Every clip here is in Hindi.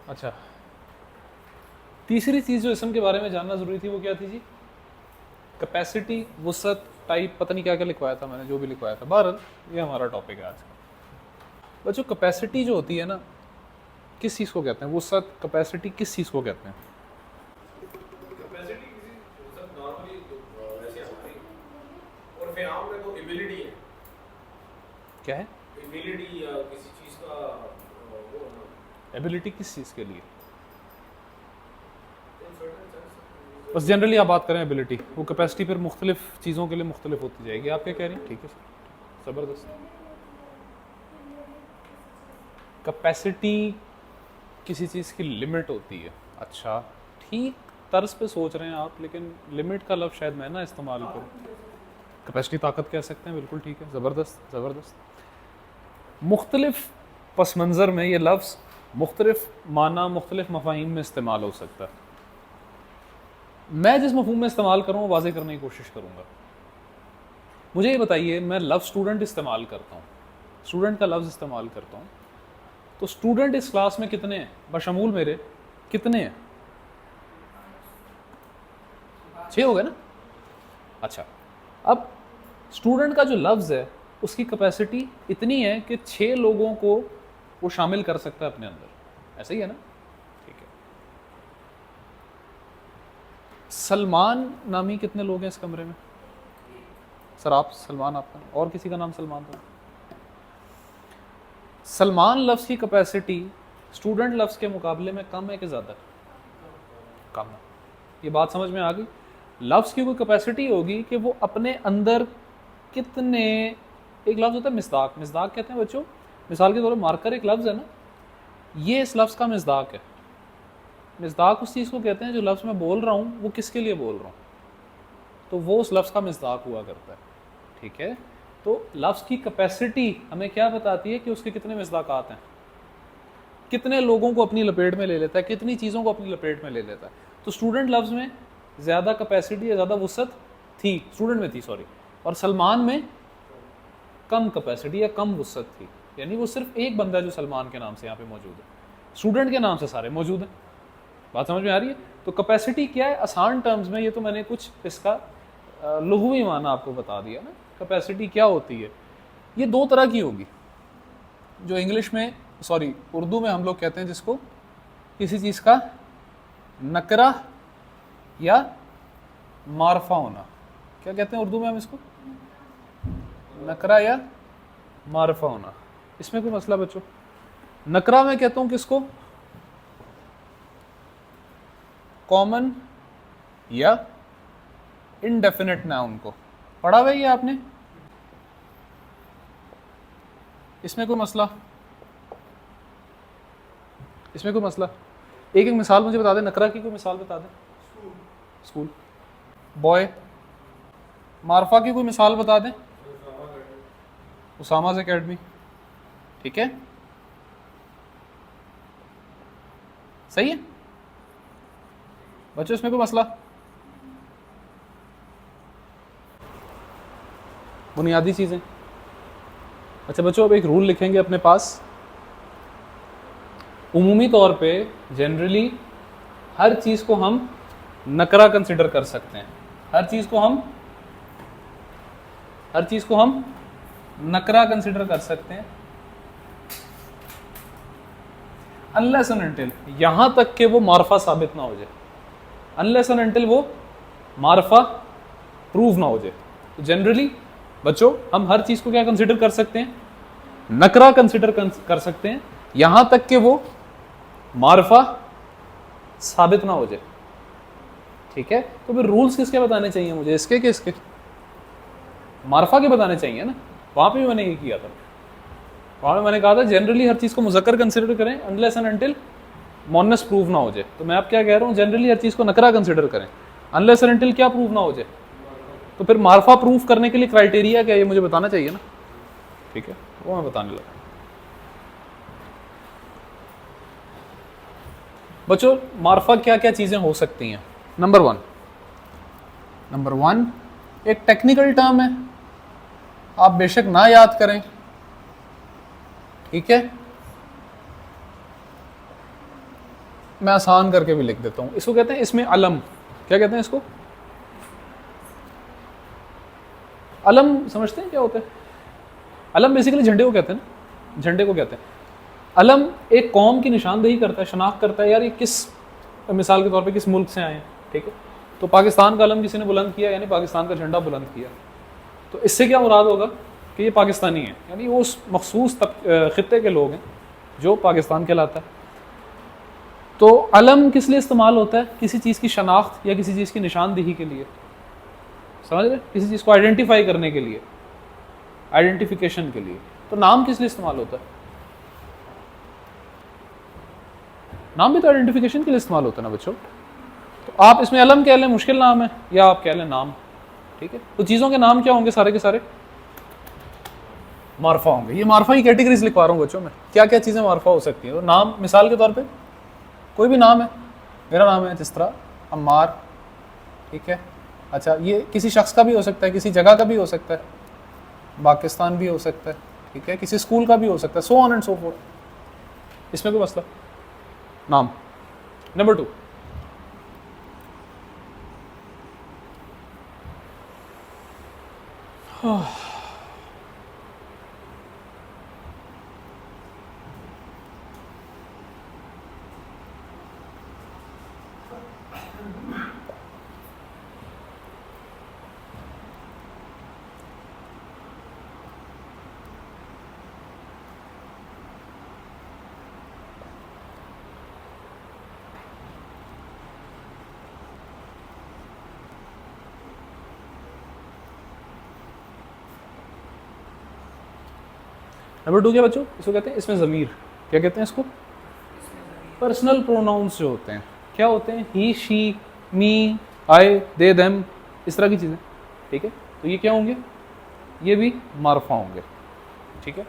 अच्छा, तीसरी चीज़ जो इसम के बारे में जानना ज़रूरी थी वो क्या थी जी? कैपेसिटी, वुसअत, टाइप, पता नहीं क्या क्या लिखवाया था मैंने, जो भी लिखवाया था। बहरहाल ये हमारा टॉपिक है आज का। बच्चों कैपेसिटी जो होती है ना, किस चीज़ को कहते हैं? वुसअत, कैपेसिटी किस चीज़ को कहते हैं? कैपेसिटी किसी मतलब नॉर्मली वैसे हमारी और फिनाम में तो एबिलिटी है। क्या है एबिलिटी या किसी चीज़ का वो होना। एबिलिटी? किस चीज़ के लिए? इन सर्टेन सेंस बस जनरली आप बात करें एबिलिटी, वो कैपेसिटी फिर मुख्तलिफ चीज़ों के लिए मुख्तलिफ होती जाएगी। आप क्या कह रही हैं? ठीक है सर, ज़बरदस्त। कैपेसिटी किसी चीज़ की लिमिट होती है। अच्छा, ठीक तर्ज पे सोच रहे हैं आप, लेकिन लिमिट का लफ्ज़ शायद मैं ना इस्तेमाल करूँ। कैपेसिटी ताकत कह सकते हैं, बिल्कुल ठीक है, ज़बरदस्त ज़बरदस्त। मुख्तलिफ पस मंज़र में ये लफ्ज़ मुख्तलिफ माना, मुख्तलिफ मफ़ाहीम में इस्तेमाल हो सकता है। मैं जिस मफहूम में इस्तेमाल करूँ वो वाज़ेह करने की कोशिश करूँगा। मुझे ये बताइए, मैं लफ्ज़ स्टूडेंट इस्तेमाल करता हूँ, स्टूडेंट का लफ्ज़ इस्तेमाल करता हूँ, तो स्टूडेंट इस क्लास में कितने हैं? बशमूल मेरे कितने हैं? 6 हो गए ना? अच्छा, अब स्टूडेंट का जो लफ्ज़ है उसकी कैपेसिटी इतनी है कि 6 लोगों को वो शामिल कर सकता है अपने अंदर। ऐसा ही है ना? ठीक है। सलमान नामी कितने लोग हैं इस कमरे में? सर आप सलमान, आपका और किसी का नाम सलमान था? सलमान लफ्ज़ की कैपेसिटी स्टूडेंट लफ्ज़ के मुकाबले में कम है कि ज़्यादा? कम है। ये बात समझ में आ गई? लफ्ज़ की कोई कैपेसिटी होगी कि वो अपने अंदर कितने, एक लफ्ज़ होता है मिस्दाक, मिस्दाक कहते हैं बच्चों, मिसाल के तौर पर मार्कर एक लफ्ज़ है ना, ये इस लफ्ज़ का मिस्दाक है। मिस्दाक उस चीज़ को कहते हैं जो लफ्ज़ मैं बोल रहा हूँ वो किसके लिए बोल रहा हूँ, तो वो उस लफ्ज़ का मिस्दाक हुआ करता है। ठीक है, तो लफ्ज़ की कैपेसिटी हमें क्या बताती है कि उसके कितने मिस्दाकात हैं, कितने लोगों को अपनी लपेट में ले लेता है, कितनी चीज़ों को अपनी लपेट में ले लेता है। तो स्टूडेंट लफ्ज़ में ज़्यादा कैपेसिटी या ज़्यादा वुसअत थी, स्टूडेंट में थी सॉरी, और सलमान में कम कैपेसिटी या कम वुसअत थी। यानी वो सिर्फ एक बंदा है जो सलमान के नाम से यहाँ पे मौजूद है, स्टूडेंट के नाम से सारे मौजूद हैं। बात समझ में आ रही है? तो कैपेसिटी क्या है आसान टर्म्स में, ये तो मैंने कुछ इसका लुग़वी माना आपको बता दिया ना। कैपेसिटी क्या होती है? ये दो तरह की होगी, जो इंग्लिश में सॉरी उर्दू में हम लोग कहते हैं जिसको किसी चीज़ का नकरा या मारफा होना। क्या कहते हैं उर्दू में हम इसको? नकरा या मारफा होना। इसमें कोई मसला बच्चों? नकरा मैं कहता हूँ किसको? कॉमन या इनडेफिनेट नाउन को। पढ़ा हुआ है ये आपने? इसमें कोई मसला? इसमें कोई मसला? एक एक मिसाल मुझे बता दें, नकरा की कोई मिसाल बता दें। School, boy. मारफा की कोई मिसाल बता दें। उसामाज एकेडमी। ठीक है, सही है बच्चों, इसमें कोई मसला? बुनियादी चीज़ें। अच्छा बच्चों, अब एक रूल लिखेंगे अपने पास। उमूमी तौर पे जनरली हर चीज़ को हम नकरा कंसिडर कर सकते हैं, हर चीज़ को हम नकरा कंसिडर कर सकते हैं, अनलेस एंड अनटिल, यहां तक कि वो मारफा साबित ना हो जाए, अनलेस एंड अनटिल वो मारफा प्रूव ना हो जाए। तो जनरली बच्चों हम हर चीज़ को क्या कंसिडर कर सकते हैं? नकरा कंसिडर कर सकते हैं, यहां तक कि वो मारफा साबित ना हो जाए। ठीक है, तो फिर रूल्स किसके बताने चाहिए मुझे, इसके कि इसके? मारफा के बताने चाहिए ना। वहां पे भी मैंने ये किया था, वहां पे मैंने कहा था जनरली हर चीज़ को मुज़क्कर कंसिडर करें unless and until Moonis prove ना हो जाए। तो मैं अब क्या कह रहा हूँ, जनरली हर चीज़ को नकरा कंसिडर करें अनलेस एंड अनटिल क्या प्रूव ना हो जाए। तो फिर मारफा प्रूफ करने के लिए क्राइटेरिया क्या है, ये मुझे बताना चाहिए ना। ठीक है, वो मैं बताने लगा। बच्चों मारफा क्या क्या चीज़ें हो सकती हैं? नंबर वन एक टेक्निकल टर्म है, आप बेशक ना याद करें, ठीक है। मैं आसान करके भी लिख देता हूँ, इसको कहते हैं इसमें अलम। क्या कहते हैं इसको? अलम समझते हैं क्या होता है? अलम बेसिकली झंडे को कहते हैं ना, झंडे को कहते हैं। अलम एक कौम की निशानदेही करता है, शनाख्त करता है, यार ये किस, मिसाल के तौर पे किस मुल्क से आए हैं, ठीक है। तो पाकिस्तान का अलम किसी ने बुलंद किया, यानी पाकिस्तान का झंडा बुलंद किया, तो इससे क्या मुराद होगा कि ये पाकिस्तानी है, यानी वो उस मखसूस खित्ते के लोग हैं जो पाकिस्तान कहलाता है। तो अलम किस लिए इस्तेमाल होता है? किसी चीज़ की शनाख्त या किसी चीज़ की निशानदेही के लिए, समझ रहे, किसी चीज़ को आइडेंटिफाई करने के लिए, आइडेंटिफिकेशन के लिए। तो नाम किस लिए इस्तेमाल होता है? नाम भी तो आइडेंटिफिकेशन के लिए इस्तेमाल होता है ना बच्चों। तो आप इसमें अलम कह लें, मुश्किल नाम है, या आप कह लें नाम, ठीक है। तो चीज़ों के नाम क्या होंगे? सारे के सारे मारफा होंगे। ये मारफा की कैटेगरीज लिखवा रहा हूँ बच्चों में, क्या क्या चीज़ें मारफा हो सकती हैं। तो नाम, मिसाल के तौर पे कोई भी नाम है, मेरा नाम है जिस तरह अम्मार, ठीक है। अच्छा, ये किसी शख्स का भी हो सकता है, किसी जगह का भी हो सकता है, पाकिस्तान भी हो सकता है, ठीक है, किसी स्कूल का भी हो सकता है, so on and so fourth. इसमें कोई मसला? नाम। नंबर 2, नंबर 2 क्या बच्चों? इसको कहते हैं इसमें ज़मीर। क्या कहते हैं इसको? पर्सनल प्रोनाउंस जो होते हैं, क्या होते हैं? ही, she, me, I, they, them, इस तरह की चीज़ें, ठीक है। तो ये क्या होंगे? ये भी मारफा होंगे, ठीक है।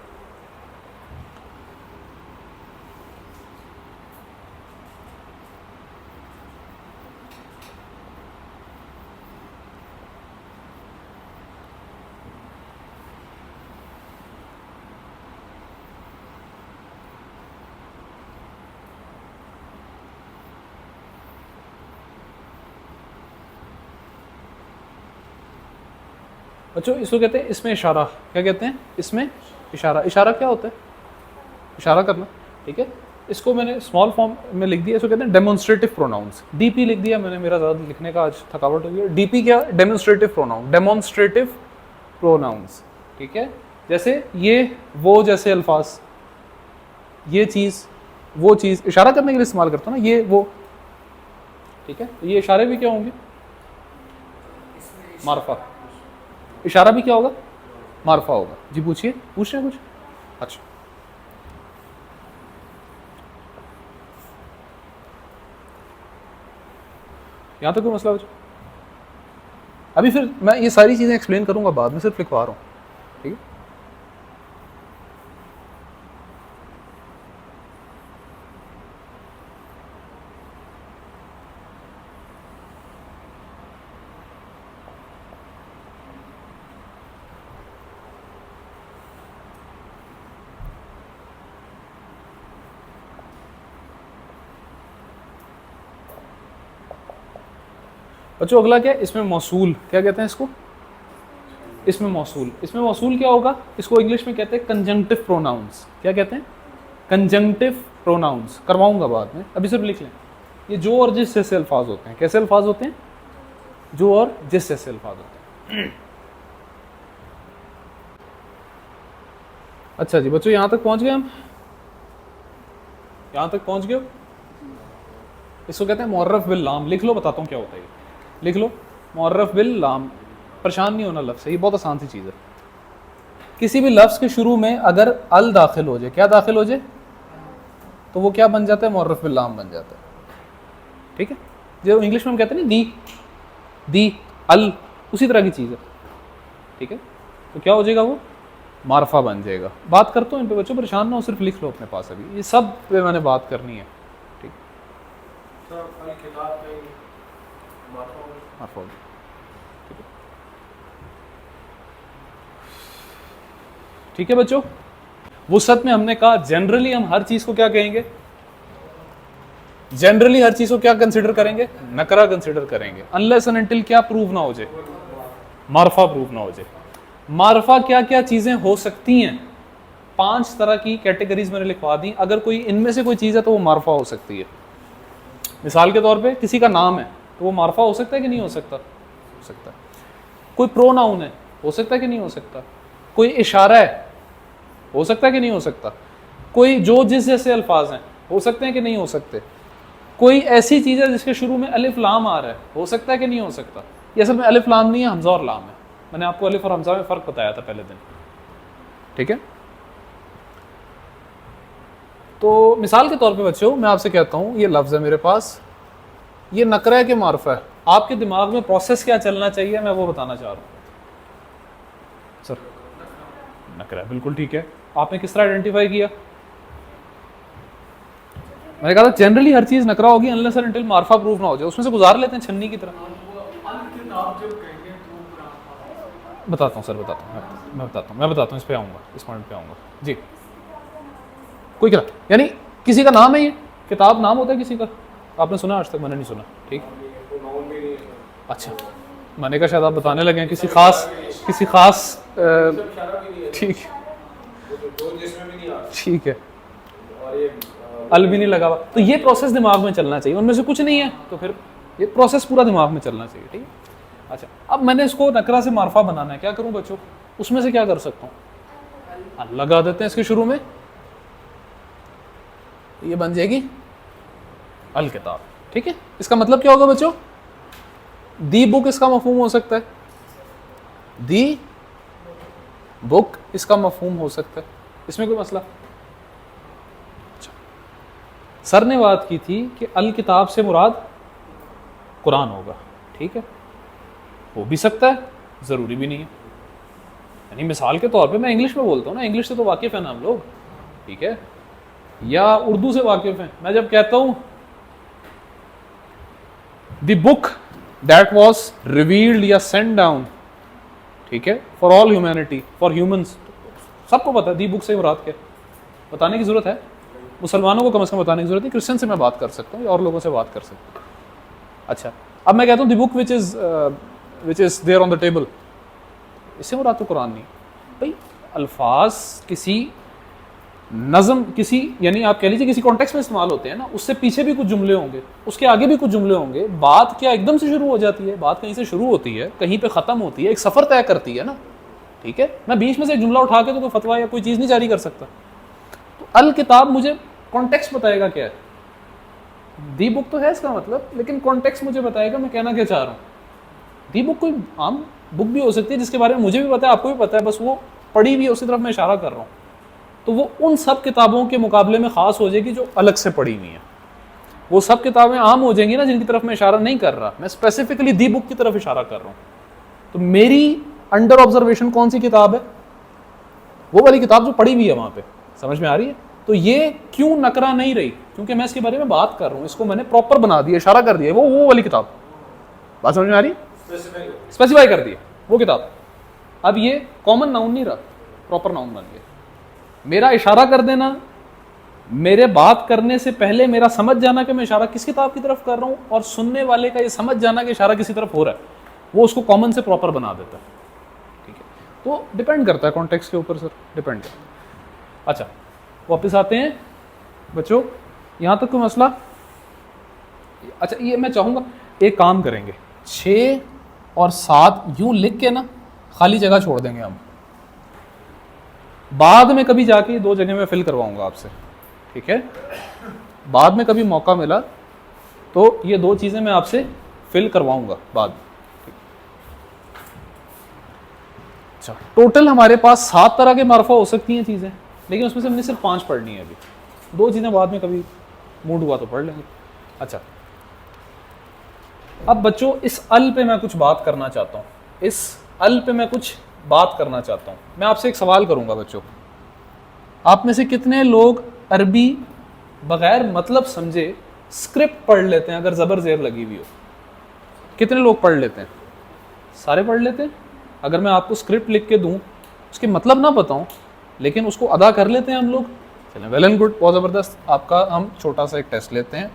बच्चों इसको कहते हैं इसमें इशारा। क्या कहते हैं? इसमें इशारा। इशारा क्या होता है? इशारा करना, ठीक है। इसको मैंने स्मॉल फॉर्म में लिख दिया, इसको कहते हैं डेमोन्स्ट्रेटिव प्रोनाउंस। डीपी लिख दिया मैंने, मेरा ज़्यादा लिखने का आज थकावट हो गई है। डीपी क्या? डेमोन्स्ट्रेटिव प्रोनाउन, डेमोन्स्ट्रेटिव प्रोनाउंस, ठीक है। जैसे ये, वो, जैसे अल्फाज, ये चीज़, वो चीज़, इशारा करने के लिए इस्तेमाल करता हूँ ना, ये, वो, ठीक है। तो ये इशारे भी क्या होंगे? मारफा। इशारा भी क्या होगा? मारफा होगा। जी पूछिए, पूछ रहे हैं कुछ? अच्छा, यहाँ तक कोई मसला बच्चों? अभी फिर मैं ये सारी चीज़ें एक्सप्लेन करूँगा बाद में, सिर्फ लिखवा रहा हूँ, ठीक है। बच्चों अगला क्या है? इसमें मौसूल। क्या कहते हैं इसको? इसमें मौसूल। इसमें मौसूल क्या होगा? इसको इंग्लिश में कहते हैं कंजंक्टिव प्रोनाउंस। क्या कहते हैं? Conjunctive pronouns. करवाऊंगा बाद में, अभी सिर्फ लिख लें। ये जो और जिस जैसे अल्फाज होते हैं। कैसे अल्फाज होते हैं? जो और जिस जैसे अल्फाज होते हैं। अच्छा जी बच्चों, यहां तक पहुंच गए हम? यहां तक पहुंच गए? इसको कहते हैं मुअर्रफ बिल लाम। लिख लो, बताता हूँ क्या होता है। लिख लो, मुअर्रफ बिल लाम। परेशान नहीं होना लफ्ज़ से, ये बहुत आसान सी चीज़ है। किसी भी लफ्ज़ के शुरू में अगर अल दाखिल हो जाए, क्या दाखिल हो जाए, तो वो क्या बन जाता है? मुअर्रफ बिल लाम बन जाता है, ठीक है। जो इंग्लिश में हम कहते हैं ना दी, अल, उसी तरह की चीज़ है, ठीक है। तो क्या हो जाएगा? वो मारफा बन जाएगा। बात करता हूँ इन पे बच्चों, परेशान ना हो, सिर्फ लिख लो अपने पास। अभी ये सब पे मैंने बात करनी है, ठीक। मारफा, ठीक है बच्चों। वुसअत में हमने कहा जनरली हम हर चीज़ को क्या कहेंगे? जनरली हर चीज को क्या कंसिडर करेंगे, नकरा कंसिडर करेंगे, अनलेस एंड अनटिल क्या प्रूव ना हो जाए, मारफा प्रूव ना हो जाए। मारफा क्या क्या चीजें हो सकती हैं, 5 तरह की कैटेगरीज मैंने लिखवा दी, अगर कोई इनमें से कोई चीज है तो वो मारफा हो सकती है। मिसाल के तौर पे किसी का नाम है तो वो मारफा हो सकता है कि नहीं हो सकता, हो सकता है। कोई प्रोनाउन है, हो सकता है कि नहीं हो सकता। कोई इशारा है, हो सकता है कि नहीं हो सकता। कोई जो जिस जैसे अल्फाज हैं, हो सकते हैं कि नहीं हो सकते। कोई ऐसी चीज़ है जिसके शुरू में अलिफ लाम आ रहा है, हो सकता है कि नहीं हो सकता। ये असल में अलिफ लाम नहीं है, हमजा और लाम है। मैंने आपको अलिफ और हमजा में फ़र्क बताया था पहले दिन, ठीक है। तो मिसाल के तौर पे बच्चों मैं आपसे कहता हूँ ये लफ्ज़ है मेरे पास, ये नकरा है कि मारफा है, आपके दिमाग में प्रोसेस क्या चलना चाहिए मैं वो बताना चाह रहा हूँ। सर नकरा है, बिल्कुल ठीक है। आपने किस तरह आइडेंटिफाई किया? मैंने कहा था जनरली हर चीज़ नकरा होगी अनलेस एंड अनटिल मारफा प्रूफ ना हो जाए। उसमें से गुजार लेते हैं छन्नी की तरह। बताता हूँ सर, बताता हूँ मैं बताता हूँ, इस पे आऊँगा, इस पॉइंट पे आऊँगा जी। कोई क्या, यानी किसी का नाम है, ये किताब नाम होता है किसी का, आपने सुना? आज तक मैंने नहीं सुना, ठीक। अच्छा, मैंने कहा शायद आप बताने लगे हैं किसी खास ठीक ठीक है, अल भी नहीं लगा हुआ, तो ये प्रोसेस दिमाग में चलना चाहिए। उनमें से कुछ नहीं है तो फिर ये प्रोसेस पूरा दिमाग में चलना चाहिए, ठीक है। अच्छा, अब मैंने इसको नकरा से मारफा बनाना है, क्या करूं बच्चों? उसमें से क्या कर सकता हूं? अल लगा देते हैं इसके शुरू में, ये बन जाएगी अल किताब, ठीक है। इसका मतलब क्या होगा बच्चों? दी बुक इसका मफहूम हो सकता है, दी बुक इसका मफहूम हो सकता है, इसमें कोई मसला? अच्छा, सर ने बात की थी कि अल किताब से मुराद कुरान होगा, ठीक है। हो भी सकता है, ज़रूरी भी नहीं है। यानी मिसाल के तौर पे मैं इंग्लिश में बोलता हूँ ना, इंग्लिश से तो वाकिफ़ है ना हम लोग, ठीक है, या उर्दू से वाकिफ़ हैं। मैं जब कहता हूँ the book that was revealed या सेंड डाउन, ठीक है, for all humanity, for humans, सबको पता है दी बुक से मुराद क्या, बताने की ज़रूरत है? मुसलमानों को कम से कम बताने की ज़रूरत है, क्रिश्चियन से मैं बात कर सकता हूँ या और लोगों से बात कर सकता हूँ। अच्छा, अब मैं कहता हूँ the book which is there on the table, इससे मुराद तो कुरान नहीं भाई। अल्फाज किसी नज़म, किसी यानी आप कह लीजिए किसी कॉन्टेक्स्ट में इस्तेमाल होते हैं ना, उससे पीछे भी कुछ जुमले होंगे, उसके आगे भी कुछ जुमले होंगे। बात क्या एकदम से शुरू हो जाती है? बात कहीं से शुरू होती है, कहीं पे ख़त्म होती है, एक सफ़र तय करती है ना, ठीक है। मैं बीच में से एक जुमला उठा के तो कोई फतवा या कोई चीज़ नहीं जारी कर सकता। तो अल किताब मुझे कॉन्टेक्स्ट बताएगा क्या है, दी बुक तो है इसका मतलब, लेकिन कॉन्टेक्स्ट मुझे बताएगा मैं कहना क्या चाह रहा हूँ। दी बुक कोई आम बुक भी हो सकती है जिसके बारे में मुझे भी पता है, आपको भी पता है, बस वो पढ़ी भी है, उसी तरफ मैं इशारा कर रहा हूँ। तो वो उन सब किताबों के मुकाबले में ख़ास हो जाएगी जो अलग से पढ़ी हुई हैं। वो सब किताबें आम हो जाएंगी ना जिनकी तरफ मैं इशारा नहीं कर रहा, मैं स्पेसिफिकली दी बुक की तरफ इशारा कर रहा हूँ। तो मेरी अंडर ऑब्जर्वेशन कौन सी किताब है? वो वाली किताब जो पढ़ी हुई है वहाँ पे, समझ में आ रही है? तो ये क्यों नकरा नहीं रही? क्योंकि मैं इसके बारे में बात कर रहा हूँ, इसको मैंने प्रॉपर बना दिया, इशारा कर दिया, वो वाली किताब। बात समझ में आ रही? स्पेसिफाई कर दिया वो किताब। अब ये कॉमन नाउन नहीं रहा, प्रॉपर नाउन बन गया। मेरा इशारा कर देना, मेरे बात करने से पहले मेरा समझ जाना कि मैं इशारा किस किताब की तरफ कर रहा हूँ, और सुनने वाले का ये समझ जाना कि इशारा किसी तरफ हो रहा है, वो उसको कॉमन से प्रॉपर बना देता है, ठीक है। तो डिपेंड करता है कॉन्टेक्स्ट के ऊपर सर, डिपेंड करता है। अच्छा, वापस आते हैं बच्चों, यहाँ तक कोई मसला? अच्छा, ये मैं चाहूँगा एक काम करेंगे, 6 और 7 यूँ लिख के ना खाली जगह छोड़ देंगे हम, बाद में कभी जाके 2 जगह में फिल करवाऊंगा आपसे, ठीक है। बाद में कभी मौका मिला तो ये 2 चीज़ें मैं आपसे फिल करवाऊंगा बाद में। अच्छा, टोटल हमारे पास 7 तरह के मारफा हो सकती हैं चीज़ें, लेकिन उसमें से हमने सिर्फ 5 पढ़नी है अभी। 2 चीज़ें बाद में कभी मूड हुआ तो पढ़ लेंगे। अच्छा, अब बच्चों इस अल पे मैं कुछ बात करना चाहता हूँ, इस अल पे मैं कुछ बात करना चाहता हूँ। मैं आपसे एक सवाल करूँगा बच्चों, आप में से कितने लोग अरबी बगैर मतलब समझे स्क्रिप्ट पढ़ लेते हैं अगर ज़बर ज़ेर लगी हुई हो? कितने लोग पढ़ लेते हैं? सारे पढ़ लेते हैं? अगर मैं आपको स्क्रिप्ट लिख के दूँ, उसके मतलब ना बताऊँ, लेकिन उसको अदा कर लेते हैं हम लोग? चलें, वेल एंड गुड, बहुत ज़बरदस्त। आपका हम छोटा सा एक टेस्ट लेते हैं,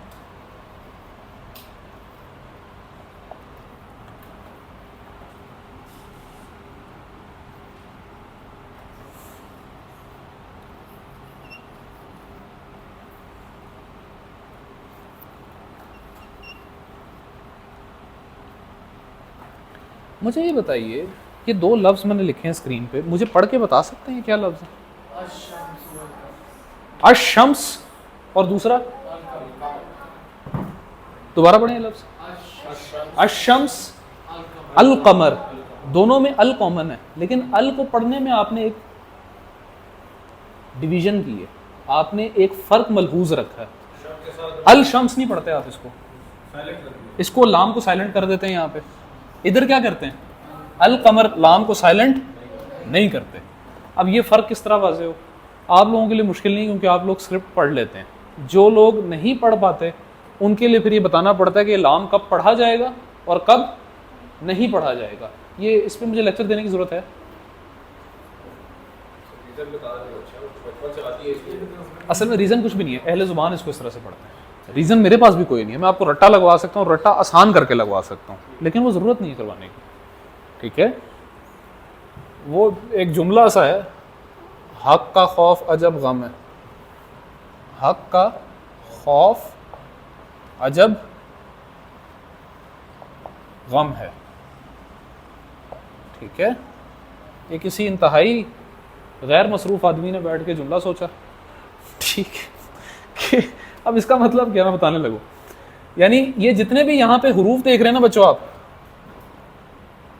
मुझे ये बताइए, ये दो लफ्ज़ मैंने लिखे हैं स्क्रीन पे, मुझे पढ़ के बता सकते हैं क्या लफ्ज़ है? अशम्स और दूसरा, दोबारा पढ़ें लफ्ज़। अशम्स, अल कमर, दोनों में अल कॉमन है, लेकिन अल को पढ़ने में आपने एक डिवीजन की है, आपने एक फर्क मलहूज रखा है। अल शम्स नहीं पढ़ते आप इसको लाम को साइलेंट कर देते हैं यहाँ पे। इधर क्या करते हैं? अल कमर, लाम को साइलेंट नहीं करते। अब ये फ़र्क किस तरह वाज़े हो? आप लोगों के लिए मुश्किल नहीं, क्योंकि आप लोग स्क्रिप्ट पढ़ लेते हैं। जो लोग नहीं पढ़ पाते उनके लिए फिर ये बताना पड़ता है कि लाम कब पढ़ा जाएगा और कब नहीं पढ़ा जाएगा। ये इस पर मुझे लेक्चर देने की ज़रूरत है? असल में रीज़न कुछ भी नहीं है, अहले ज़ुबान इसको इस तरह से पढ़ते हैं। रीज़न मेरे पास भी कोई नहीं है, मैं आपको रट्टा लगवा सकता हूँ, रट्टा आसान करके लगवा सकता हूँ, लेकिन वो ज़रूरत नहीं है करवाने की। ठीक है, वो एक जुमला सा है, हक का खौफ अजब गम है, हक का खौफ अजब गम है। ठीक है, ये किसी इंतहाई गैर मसरूफ़ आदमी ने बैठ के जुमला सोचा। ठीक है, अब इसका मतलब क्या मैं बताने लगूँ। यानी ये जितने भी यहाँ पे हुरूफ देख रहे हैं ना बच्चों आप,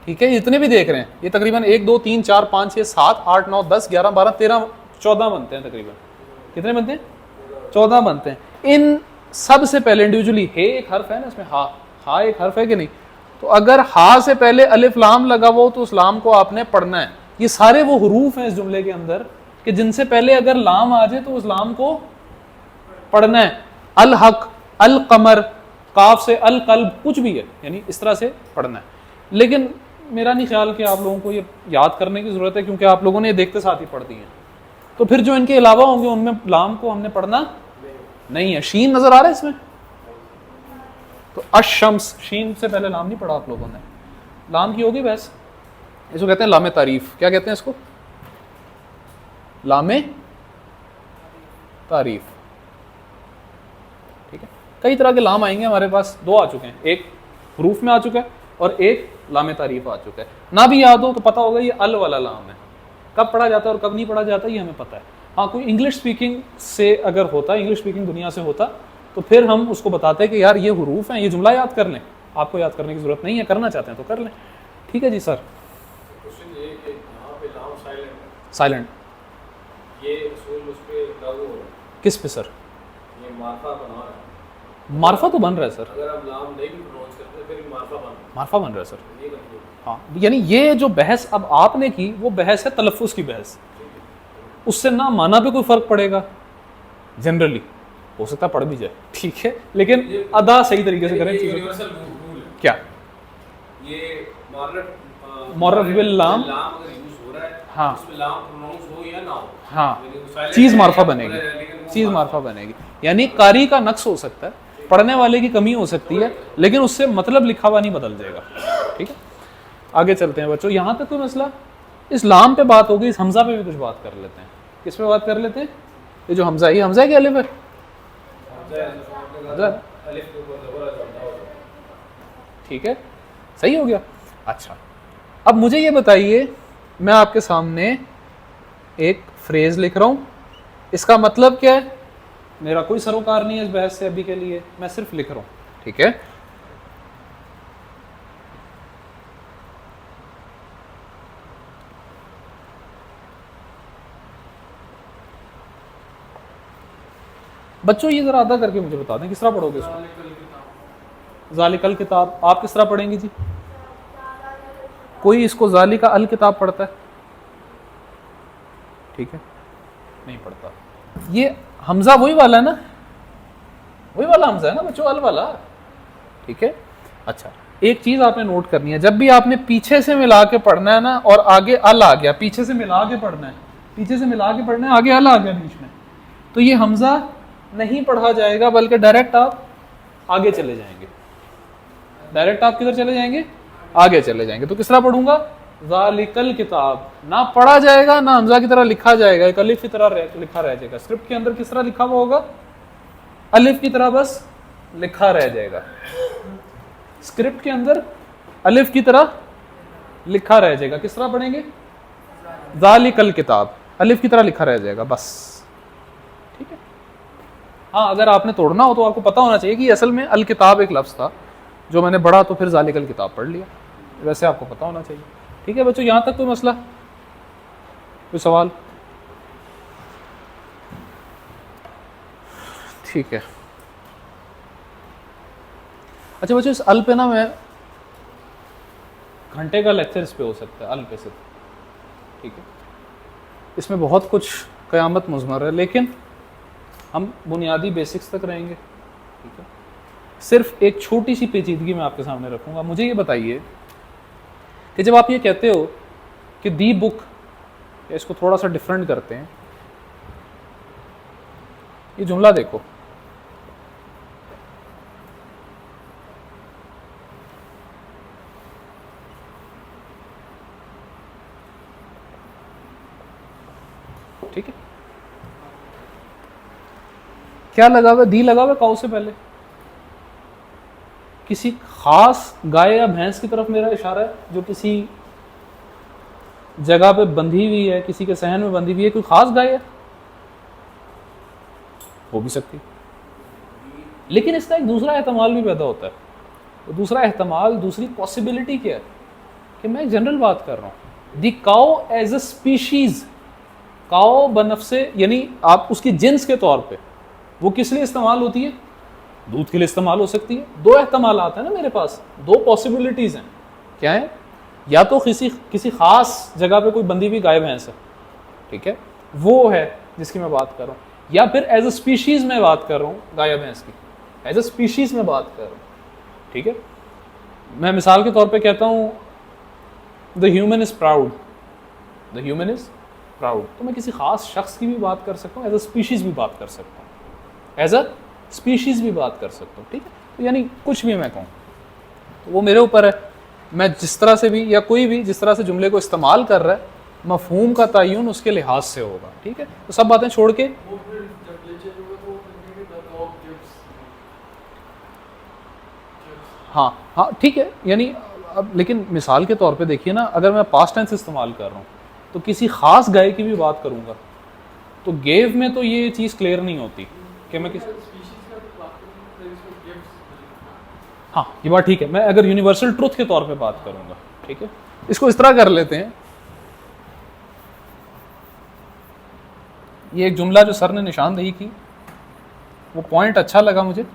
ठीक है, जितने भी देख रहे हैं, ये तकरीबन 1 2 3 4 5 6 7 8 9 10 11 12 13 14 बनते हैं तकरीबन। कितने बनते हैं? 14 बनते हैं। इन सब से पहले इंडिविजुअली हे एक हर्फ है ना इसमें, हा एक हर्फ है कि नहीं? तो अगर हा से पहले अलिफ लाम लगा हो तो उस लाम को आपने पढ़ना है। ये सारे वो हुरूफ हैं इस जुमले के अंदर कि जिनसे पहले अगर लाम आ जाए तो उस लाम को पढ़ना है। अल हक, अल कमर, काफ से अल कल्ब, कुछ भी है, यानी इस तरह से पढ़ना है। लेकिन मेरा नहीं ख्याल कि आप लोगों को ये याद करने की ज़रूरत है, क्योंकि आप लोगों ने ये देखते साथ ही पढ़ दी है। तो फिर जो इनके अलावा होंगे उनमें लाम को हमने पढ़ना नहीं है। शीन नज़र आ रहा है इसमें? तो अशम्स, शीन से पहले लाम नहीं पढ़ा आप लोगों ने। लाम की होगी बहस, इसको कहते हैं लामे तारीफ। क्या कहते हैं इसको? लामे तारीफ। ठीक है, कई तरह के लाम आएंगे हमारे पास, 2 आ चुके हैं, एक हरूफ में आ चुका है और एक लामे तारीफ आ चुका है। ना भी याद हो तो पता होगा ये अल वाला लाम है, कब पढ़ा जाता है और कब नहीं पढ़ा जाता ये हमें पता है। हाँ, कोई इंग्लिश स्पीकिंग से अगर होता, इंग्लिश स्पीकिंग दुनिया से होता, तो फिर हम उसको बताते हैं कि यार ये हरूफ हैं, ये जुमला याद कर लें। आपको याद करने की जरूरत नहीं है, करना चाहते हैं तो कर लें। ठीक है जी सर। साइलेंट किस पे सर? ये मार्फा बना रहा है। मार्फा तो बन रहा है सर, अगर हम लाम नहीं भी प्रोनाउंस करते फिर मार्फा बन रहा है सर। ये कंफ्यूज। हाँ, यानी ये जो बहस अब आपने की वो बहस है तलफ़्फ़ुज़ की बहस, उससे ना माना पे कोई फ़र्क पड़ेगा, जनरली हो सकता पड़ भी जाए, ठीक है, लेकिन अदा सही तरीके से करें चीज़ों। यूनिवर्सल रूल है क्या? ये मौरफ बिल लाम, अगर यूज हो रहा है, हाँ, उसमें लाम प्रोनाउंस हो या ना हो, हाँ, चीज़ मार्फा बनेगी, चीज़ मार्फा बनेगी। यानी कारी का नक्स हो सकता है, पढ़ने वाले की कमी हो सकती है, लेकिन उससे मतलब लिखा हुआ नहीं बदल जाएगा। ठीक है, आगे चलते हैं बच्चों। यहाँ तक कोई मसला? इस लाम पे बात हो गई, इस हमजा पे भी कुछ बात कर लेते हैं। किस पे बात कर लेते हैं? ये जो हमजा, ये हमजा है कि अलिफ है? ठीक है, सही हो गया। अच्छा, अब मुझे ये बताइए, मैं आपके सामने एक फ्रेज लिख रहा हूं, इसका मतलब क्या है? मेरा कोई सरोकार नहीं है इस बहस से अभी के लिए, मैं सिर्फ लिख रहा हूं। ठीक है, बच्चों ये जरा अदा करके मुझे बता दें किस तरह पढ़ोगे इसको? ज़ालिकल किताब। आप किस तरह पढ़ेंगी जी? कोई इसको ज़ालिका अल किताब पढ़ता है? ठीक है, नहीं पढ़ता। ये हमजा वही वाला है ना, वही वाला हमजा है ना बच्चों, अल वाला। ठीक है, अच्छा, एक चीज आपने नोट करनी है, जब भी आपने पीछे से मिला के पढ़ना है ना और आगे अल आ गया, पीछे से मिला के पढ़ना है, पीछे से मिला के पढ़ना है, आगे अल आ गया बीच में, तो ये हमजा नहीं पढ़ा जाएगा, बल्कि डायरेक्ट आप आगे चले जाएंगे। डायरेक्ट आप किधर चले जाएंगे? आगे चले जाएंगे। तो किस तरह पढ़ूंगा? ज़ालिकल किताब। ना पढ़ा जाएगा ना हमजा की तरह लिखा जाएगा, एक अलिफ की तरह लिखा रह जाएगा। स्क्रिप्ट के अंदर किस तरह लिखा हुआ होगा? अलिफ की तरह बस लिखा रह जाएगा। स्क्रिप्ट के अंदर अलिफ की तरह लिखा रह जाएगा। किस तरह पढ़ेंगे? ज़ालिकल किताब, अलिफ की तरह लिखा रह जाएगा बस, ठीक है। हाँ, अगर आपने तोड़ना हो तो आपको पता होना चाहिए कि असल में अल किताब एक लफ्ज़ था, जो मैंने पढ़ा तो फिर ज़ालिकल किताब पढ़ लिया, वैसे आपको पता होना चाहिए। ठीक है बच्चों, यहाँ तक कोई मसला, कोई सवाल? ठीक है। अच्छा बच्चों, इस अल पे ना मैं घंटे का लेक्चर इस पे हो सकता है, अल पे से, ठीक है। इसमें बहुत कुछ क़यामत मुज़मर है, लेकिन हम बुनियादी बेसिक्स तक रहेंगे, ठीक है। सिर्फ एक छोटी सी पेचीदगी मैं आपके सामने रखूंगा। मुझे ये बताइए कि जब आप ये कहते हो कि दी बुक, इसको थोड़ा सा डिफरेंट करते हैं, ये जुमला देखो, ठीक है। क्या लगा हुआ? दी लगा हुआ काऊ से पहले। किसी खास गाय या भैंस की तरफ मेरा इशारा है, जो किसी जगह पे बंधी हुई है, किसी के सहन में बंधी हुई है। कोई खास गाय है, हो भी सकती, लेकिन इसका एक दूसरा एहतमाल भी पैदा होता है। तो दूसरा एहतमाल, दूसरी पॉसिबिलिटी क्या है कि मैं एक जनरल बात कर रहा हूँ। The cow as a species, cow बनफ्से, यानी आप उसकी जिन्स के तौर पे वो किस लिए इस्तेमाल होती है? दूध के लिए इस्तेमाल हो सकती है। दो एहतमाल आते हैं ना मेरे पास, दो पॉसिबिलिटीज़ हैं। क्या है? या तो किसी खास जगह पे कोई बंधी हुई गाय भैंस है, ठीक है, वो है जिसकी मैं बात कर रहा हूँ, या फिर एज अ स्पीशीज़ में बात कर रहा हूँ गाय भैंस की, एज अ स्पीशीज़ में बात कर रहा हूँ, ठीक है। मैं मिसाल के तौर पे कहता हूँ the human is proud, the human is proud, तो मैं किसी खास शख्स की भी बात कर सकता हूँ, एज अ स्पीशीज़ भी बात कर सकता हूँ, एज अ स्पीशीज़ भी बात कर सकता हूँ, ठीक है। तो यानी कुछ भी मैं कहूँ तो वो मेरे ऊपर है, मैं जिस तरह से भी, या कोई भी जिस तरह से जुमले को इस्तेमाल कर रहा है, मफहूम का तयन उसके लिहाज से होगा, ठीक है। तो सब बातें छोड़ के हाँ हाँ ठीक है, यानी अब लेकिन मिसाल के तौर पे देखिए ना, अगर मैं पास्ट टेंस इस्तेमाल कर रहा हूँ तो किसी खास गाय की भी बात करूँगा तो गेव में तो ये चीज़ क्लियर नहीं होती कि मैं किसी, हाँ ये बात ठीक है। मैं अगर यूनिवर्सल ट्रुथ के तौर पे बात करूँगा, ठीक है, इसको इस तरह कर लेते हैं। ये एक जुमला जो सर ने निशानदेही की, वो पॉइंट अच्छा लगा मुझे।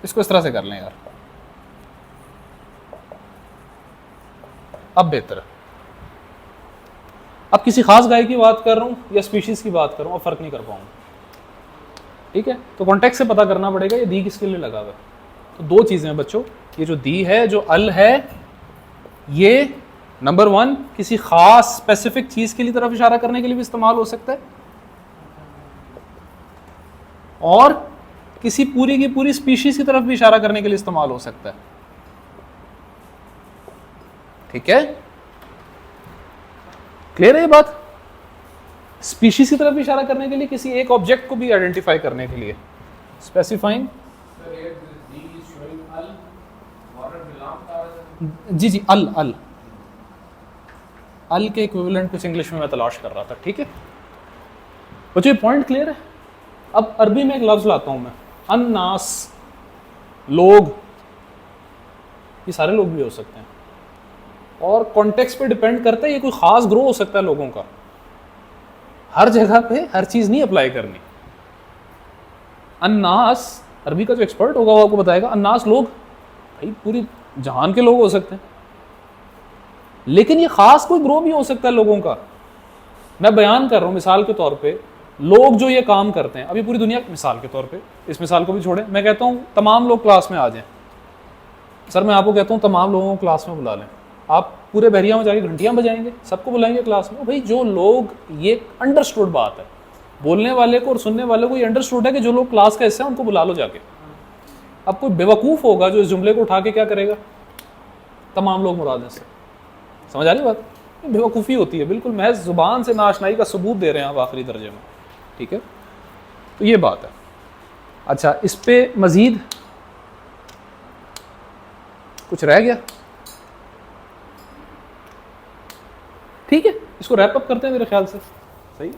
इसको इस तरह से कर लें यार, अब बेहतर है। अब किसी खास गाय की बात कर रहा हूं या स्पीशीज की बात कर रहा हूं, अब फर्क नहीं कर पाऊंगा, ठीक है। तो कॉन्टेक्स्ट से पता करना पड़ेगा ये दी किसके लिए लगा हुआ है। तो दो चीजें हैं बच्चों, ये जो दी है, जो अल है, ये नंबर वन किसी खास स्पेसिफिक चीज के लिए तरफ इशारा करने के लिए भी इस्तेमाल हो सकता है, और किसी पूरी की पूरी स्पीशीज की तरफ भी इशारा करने के लिए इस्तेमाल हो सकता है, ठीक है। क्लियर है ये बात? स्पीशीज की तरफ भी इशारा करने के लिए, किसी एक ऑब्जेक्ट को भी आइडेंटिफाई करने के लिए, स्पेसिफाइंग, जी जी, अल अल अल के इक्विवेलेंट कुछ इंग्लिश में मैं तलाश कर रहा था, ठीक है बच्चों, ये पॉइंट क्लियर है। अब अरबी में एक लफ्ज लाता हूं मैं, अन्नास, लोग, ये सारे लोग भी हो सकते हैं, और कॉन्टेक्स्ट पे डिपेंड करता है, ये कोई खास ग्रो हो सकता है लोगों का, हर जगह पे हर चीज नहीं अप्लाई करनी। अन्नास, अरबी का जो एक्सपर्ट होगा वो आपको बताएगा, अन्नास लोग, भाई पूरी जहान के लोग हो सकते हैं, लेकिन ये खास कोई ग्रो भी हो सकता है लोगों का। मैं बयान कर रहा हूं मिसाल के तौर पे, लोग जो ये काम करते हैं, अभी पूरी दुनिया, मिसाल के तौर पे, इस मिसाल को भी छोड़ें, मैं कहता हूं तमाम लोग क्लास में आ जाएं। सर मैं आपको कहता हूं तमाम लोगों को क्लास में बुला लें, आप पूरे बहरिया में जाके घंटियां बजाएंगे, सबको बुलाएंगे क्लास में। भाई जो लोग, ये अंडरस्टूड बात है, बोलने वाले को और सुनने वाले को ये अंडरस्टूड है कि जो लोग क्लास का हिस्सा है उनको बुला लो जाके। अब कोई बेवकूफ़ होगा जो इस जुमले को उठा के क्या करेगा, तमाम लोग मुराद से, समझ आ रही बात? बेवकूफ़ी होती है, बिल्कुल महज ज़ुबान से नाशनाई का सबूत दे रहे हैं आप आखिरी दर्जे में। ठीक है, तो ये बात है। अच्छा, इस पे मज़ीद कुछ रह गया? ठीक है, इसको रैप अप करते हैं मेरे ख्याल से। सही।